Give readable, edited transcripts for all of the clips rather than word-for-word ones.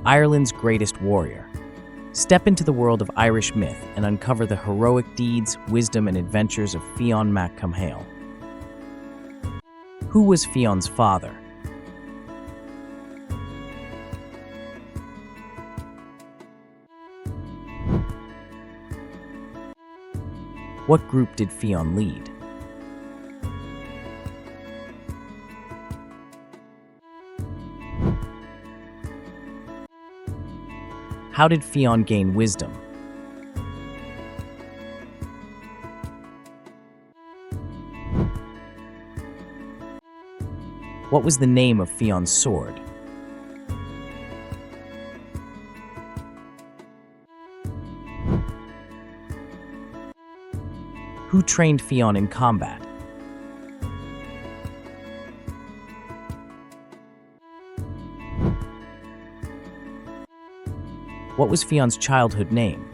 Ireland's greatest warrior. Step into the world of Irish myth and uncover the heroic deeds, wisdom, and adventures of Fionn mac Cumhaill. Who was Fionn's father? What group did Fionn lead? How did Fionn gain wisdom? What was the name of Fionn's sword? Who trained Fionn in combat? What was Fionn's childhood name?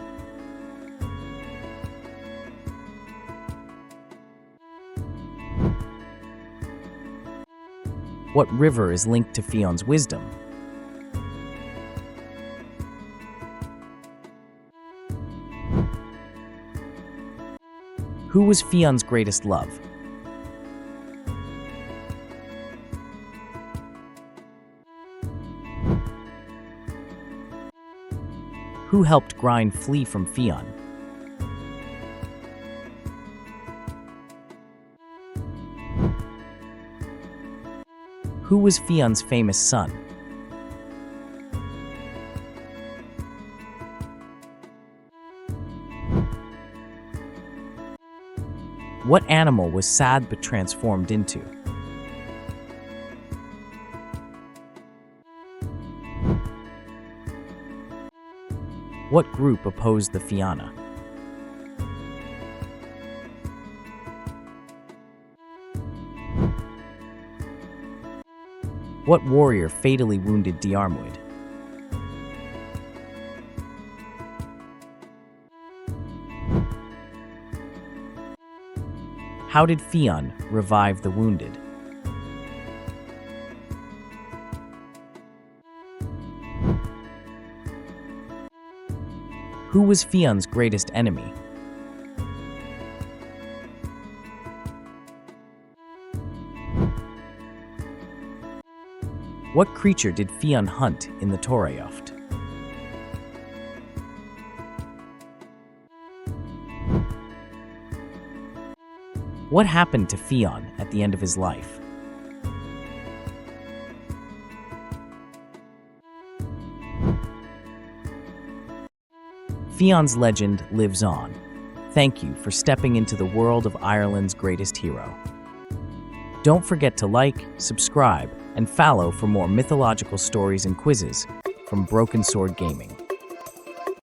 What river is linked to Fionn's wisdom? Who was Fionn's greatest love? Who helped Grind flee from Fionn? Who was Fionn's famous son? What animal was sad but transformed into? What group opposed the Fianna? What warrior fatally wounded Diarmuid? How did Fionn revive the wounded? Who was Fionn's greatest enemy? What creature did Fionn hunt in the Torayoft? What happened to Fionn at the end of his life? Fionn's legend lives on. Thank you for stepping into the world of Ireland's greatest hero. Don't forget to like, subscribe, and follow for more mythological stories and quizzes from Broken Sword Gaming.